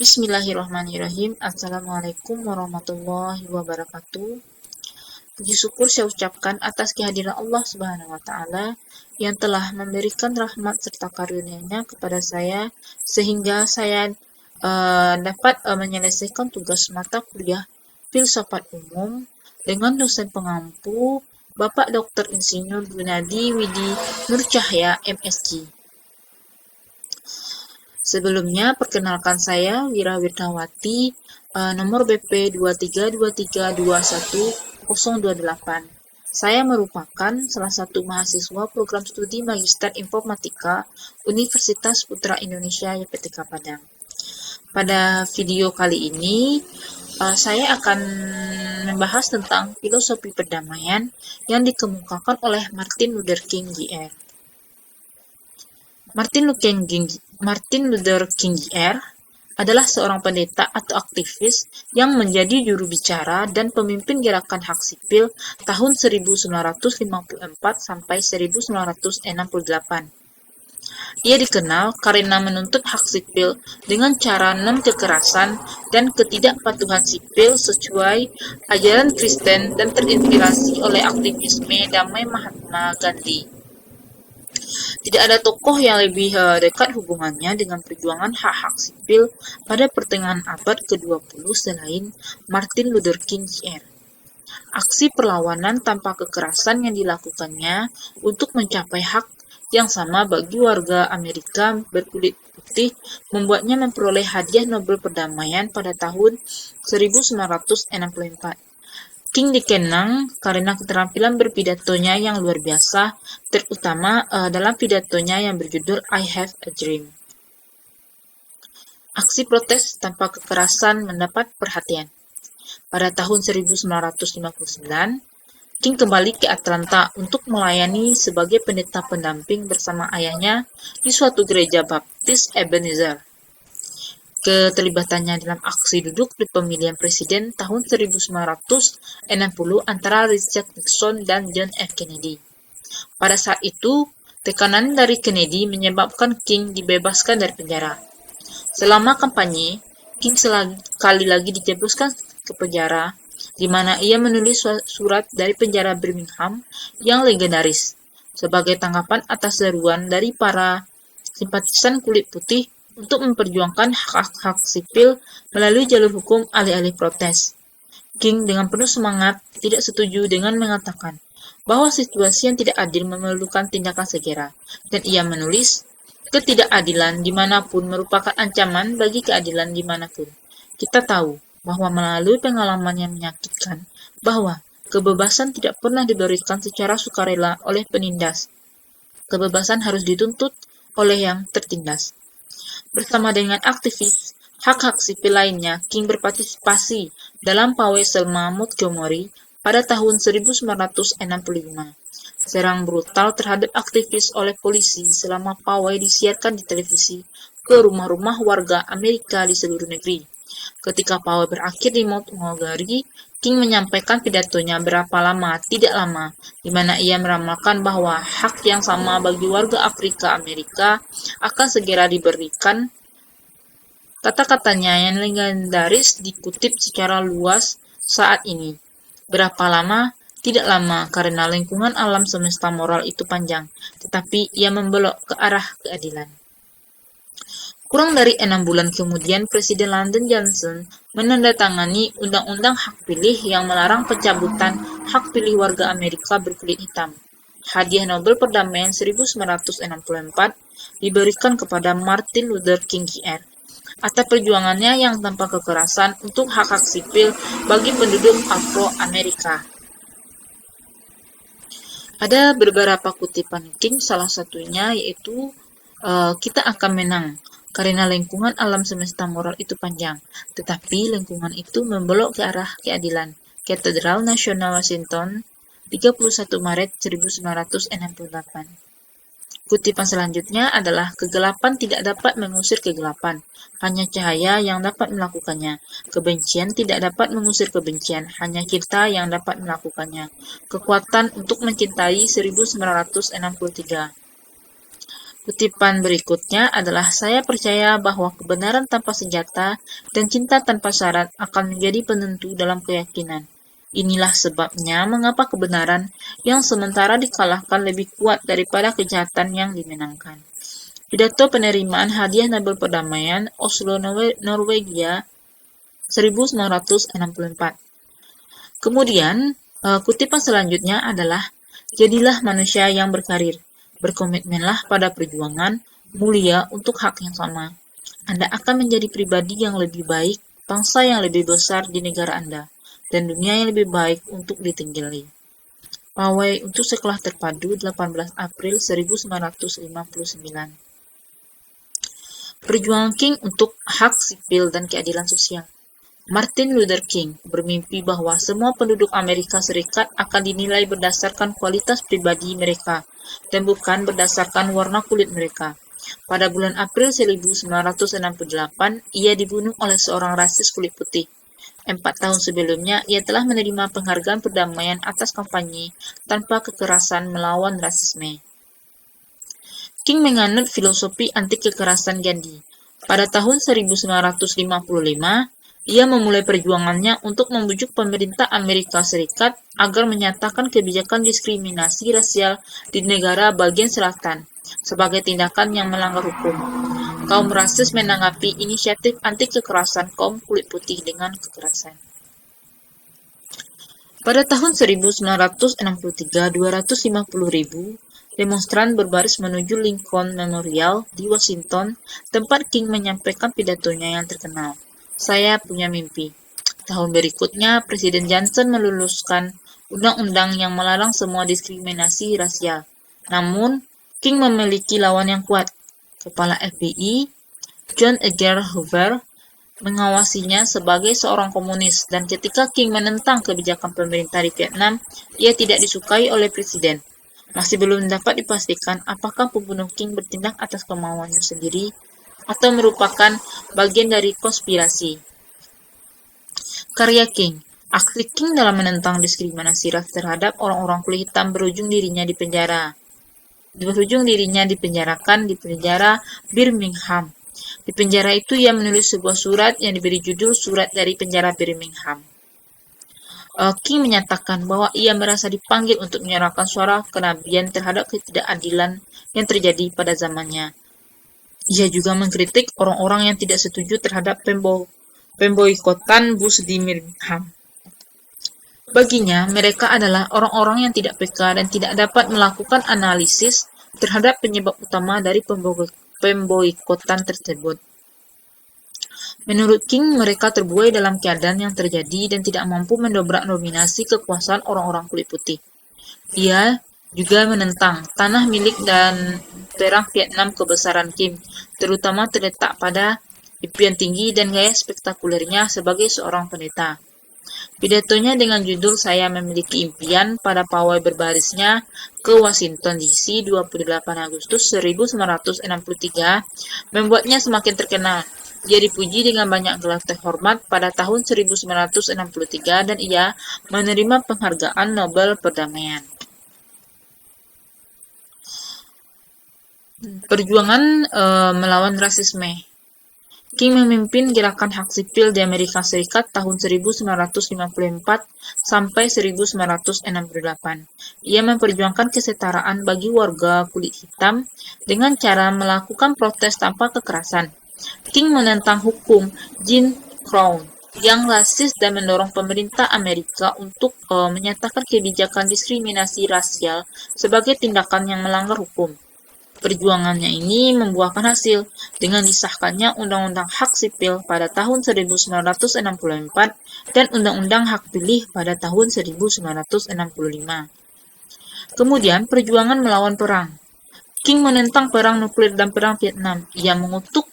Bismillahirrahmanirrahim. Assalamualaikum warahmatullahi wabarakatuh. Puji syukur saya ucapkan atas kehadiran Allah Subhanahu wa taala yang telah memberikan rahmat serta karunia-Nya kepada saya sehingga saya dapat menyelesaikan tugas mata kuliah Filsafat Umum dengan dosen pengampu Bapak Dr. Insinyur Gunadi Widi Nurcahya MSc. Sebelumnya, perkenalkan saya Wira Wirtawati, nomor BP 232321028. Saya merupakan salah satu mahasiswa program studi Magister Informatika Universitas Putra Indonesia YPTK Padang. Pada video kali ini, saya akan membahas tentang filosofi perdamaian yang dikemukakan oleh Martin Luther King Jr. Martin Luther King Jr. adalah seorang pendeta atau aktivis yang menjadi juru bicara dan pemimpin gerakan hak sipil tahun 1954 sampai 1968. Ia dikenal karena menuntut hak sipil dengan cara non-kekerasan dan ketidakpatuhan sipil sesuai ajaran Kristen dan terinspirasi oleh aktivisme damai Mahatma Gandhi. Tidak ada tokoh yang lebih dekat hubungannya dengan perjuangan hak-hak sipil pada pertengahan abad ke-20 selain Martin Luther King Jr. Aksi perlawanan tanpa kekerasan yang dilakukannya untuk mencapai hak yang sama bagi warga Amerika berkulit putih membuatnya memperoleh hadiah Nobel Perdamaian pada tahun 1964. King dikenang karena keterampilan berpidatonya yang luar biasa, terutama dalam pidatonya yang berjudul I Have a Dream. Aksi protes tanpa kekerasan mendapat perhatian. Pada tahun 1959, King kembali ke Atlanta untuk melayani sebagai pendeta pendamping bersama ayahnya di suatu gereja baptis Ebenezer. Keterlibatannya dalam aksi duduk di pemilihan presiden tahun 1960 antara Richard Nixon dan John F. Kennedy. Pada saat itu, tekanan dari Kennedy menyebabkan King dibebaskan dari penjara. Selama kampanye, King sekali lagi dijebloskan ke penjara, di mana ia menulis surat dari penjara Birmingham yang legendaris, sebagai tanggapan atas seruan dari para simpatisan kulit putih untuk memperjuangkan hak-hak sipil melalui jalur hukum alih-alih protes. King dengan penuh semangat tidak setuju dengan mengatakan bahwa situasi yang tidak adil memerlukan tindakan segera, dan ia menulis, ketidakadilan dimanapun merupakan ancaman bagi keadilan dimanapun. Kita tahu bahwa melalui pengalaman yang menyakitkan, bahwa kebebasan tidak pernah diberikan secara sukarela oleh penindas. Kebebasan harus dituntut oleh yang tertindas. Bersama dengan aktivis hak-hak sipil lainnya, King berpartisipasi dalam pawai Selma Montgomery pada tahun 1965. Serang brutal terhadap aktivis oleh polisi selama pawai disiarkan di televisi ke rumah-rumah warga Amerika di seluruh negeri. Ketika pawai berakhir di Montgomery, King menyampaikan pidatonya tidak lama, di mana ia meramalkan bahwa hak yang sama bagi warga Afrika Amerika akan segera diberikan. Kata-katanya yang legendaris dikutip secara luas saat ini. Berapa lama? Tidak lama, karena lingkungan alam semesta moral itu panjang, tetapi ia membelok ke arah keadilan. Kurang dari 6 bulan kemudian, Presiden Lyndon Johnson menandatangani Undang-Undang Hak Pilih yang melarang pencabutan hak pilih warga Amerika berkulit hitam. Hadiah Nobel Perdamaian 1964 diberikan kepada Martin Luther King Jr. atas perjuangannya yang tanpa kekerasan untuk hak-hak sipil bagi penduduk Afro-Amerika. Ada beberapa kutipan King, salah satunya yaitu kita akan menang. Karena lingkungan alam semesta moral itu panjang, tetapi lingkungan itu membelok ke arah keadilan. Katedral Nasional Washington, 31 Maret 1968. Kutipan selanjutnya adalah kegelapan tidak dapat mengusir kegelapan, hanya cahaya yang dapat melakukannya. Kebencian tidak dapat mengusir kebencian, hanya kita yang dapat melakukannya. Kekuatan untuk mencintai 1963. Kutipan berikutnya adalah, "Saya percaya bahwa kebenaran tanpa senjata dan cinta tanpa syarat akan menjadi penentu dalam keyakinan. Inilah sebabnya mengapa kebenaran yang sementara dikalahkan lebih kuat daripada kejahatan yang dimenangkan." Pidato penerimaan Hadiah Nobel Perdamaian, Oslo, Norwegia, 1964. Kemudian, kutipan selanjutnya adalah, "Jadilah manusia yang berkarir. Berkomitmenlah pada perjuangan mulia untuk hak yang sama. Anda akan menjadi pribadi yang lebih baik, bangsa yang lebih besar di negara Anda, dan dunia yang lebih baik untuk ditinggali." Pawai untuk Sekolah Terpadu, 18 April 1959. Perjuangan King untuk hak sipil dan keadilan sosial. Martin Luther King bermimpi bahwa semua penduduk Amerika Serikat akan dinilai berdasarkan kualitas pribadi mereka dan bukan berdasarkan warna kulit mereka. Pada bulan April 1968, ia dibunuh oleh seorang rasis kulit putih. 4 tahun sebelumnya, ia telah menerima penghargaan perdamaian atas kampanye tanpa kekerasan melawan rasisme. King menganut filosofi anti kekerasan Gandhi. Pada tahun 1955, ia memulai perjuangannya untuk membujuk pemerintah Amerika Serikat agar menyatakan kebijakan diskriminasi rasial di negara bagian selatan sebagai tindakan yang melanggar hukum. Kaum rasis menanggapi inisiatif anti kekerasan kaum kulit putih dengan kekerasan. Pada tahun 1963, 250.000 demonstran berbaris menuju Lincoln Memorial di Washington, tempat King menyampaikan pidatonya yang terkenal, "Saya punya mimpi." Tahun berikutnya, Presiden Johnson meluluskan undang-undang yang melarang semua diskriminasi rasial. Namun, King memiliki lawan yang kuat. Kepala FBI, John Edgar Hoover, mengawasinya sebagai seorang komunis, dan ketika King menentang kebijakan pemerintah di Vietnam, ia tidak disukai oleh presiden. Masih belum dapat dipastikan apakah pembunuh King bertindak atas kemauannya sendiri atau merupakan bagian dari konspirasi. Karya King. Aksi King dalam menentang diskriminasi ras terhadap orang-orang kulit hitam berujung dirinya dipenjarakan di penjara Birmingham. Di penjara itu ia menulis sebuah surat yang diberi judul Surat dari Penjara Birmingham. King menyatakan bahwa ia merasa dipanggil untuk menyuarakan suara kenabian terhadap ketidakadilan yang terjadi pada zamannya. Ia juga mengkritik orang-orang yang tidak setuju terhadap pemboikotan bus di Birmingham. Baginya, mereka adalah orang-orang yang tidak peka dan tidak dapat melakukan analisis terhadap penyebab utama dari pemboikotan tersebut. Menurut King, mereka terbuai dalam keadaan yang terjadi dan tidak mampu mendobrak dominasi kekuasaan orang-orang kulit putih. Ia juga menentang tanah milik dan perang Vietnam. Kebesaran Kim terutama terletak pada impian tinggi dan gaya spektakulernya sebagai seorang pendeta. Pidatonya dengan judul "Saya Memiliki Impian" pada pawai berbarisnya ke Washington DC 28 Agustus 1963 membuatnya semakin terkenal. Ia dipuji dengan banyak gelar terhormat pada tahun 1963 dan ia menerima penghargaan Nobel Perdamaian. Perjuangan melawan rasisme. King memimpin gerakan hak sipil di Amerika Serikat tahun 1954 sampai 1968. Ia memperjuangkan kesetaraan bagi warga kulit hitam dengan cara melakukan protes tanpa kekerasan. King menentang hukum Jim Crow yang rasis dan mendorong pemerintah Amerika untuk menyatakan kebijakan diskriminasi rasial sebagai tindakan yang melanggar hukum. Perjuangannya ini membuahkan hasil dengan disahkannya Undang-Undang Hak Sipil pada tahun 1964 dan Undang-Undang Hak Pilih pada tahun 1965. Kemudian, perjuangan melawan perang. King menentang perang nuklir dan perang Vietnam. Ia mengutuk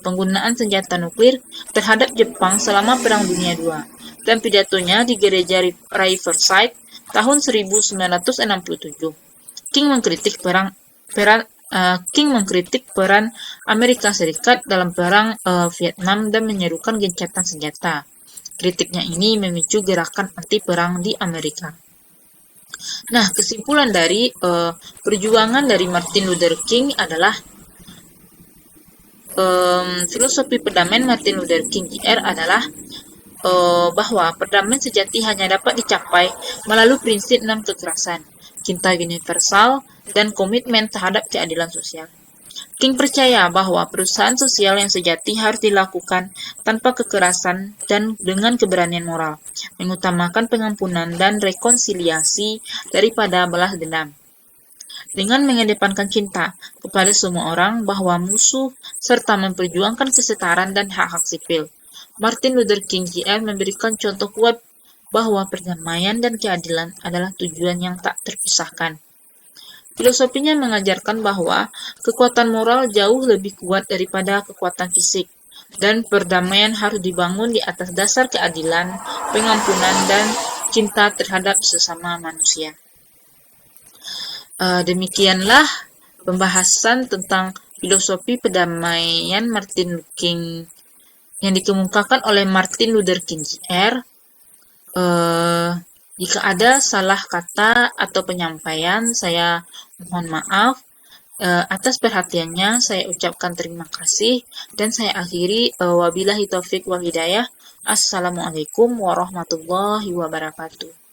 penggunaan senjata nuklir terhadap Jepang selama Perang Dunia II, dan pidatonya di gereja Riverside tahun 1967. King mengkritik peran Amerika Serikat dalam perang Vietnam dan menyerukan gencatan senjata. Kritiknya ini memicu gerakan anti perang di Amerika. Nah, kesimpulan dari perjuangan dari Martin Luther King adalah filosofi perdamaian Martin Luther King Jr. adalah bahwa perdamaian sejati hanya dapat dicapai melalui prinsip non-kekerasan, cinta universal, dan komitmen terhadap keadilan sosial. King percaya bahwa perusahaan sosial yang sejati harus dilakukan tanpa kekerasan dan dengan keberanian moral, mengutamakan pengampunan dan rekonsiliasi daripada balas dendam. Dengan mengedepankan cinta kepada semua orang bahwa musuh serta memperjuangkan kesetaraan dan hak-hak sipil, Martin Luther King Jr. memberikan contoh kuat bahwa perdamaian dan keadilan adalah tujuan yang tak terpisahkan. Filosofinya mengajarkan bahwa kekuatan moral jauh lebih kuat daripada kekuatan fisik, dan perdamaian harus dibangun di atas dasar keadilan, pengampunan, dan cinta terhadap sesama manusia. Demikianlah pembahasan tentang filosofi perdamaian Martin Luther King yang dikemukakan oleh Martin Luther King Jr. Jika ada salah kata atau penyampaian, saya mohon maaf. Atas perhatiannya, saya ucapkan terima kasih dan saya akhiri. Wabillahi taufik wal hidayah. Assalamualaikum warahmatullahi wabarakatuh.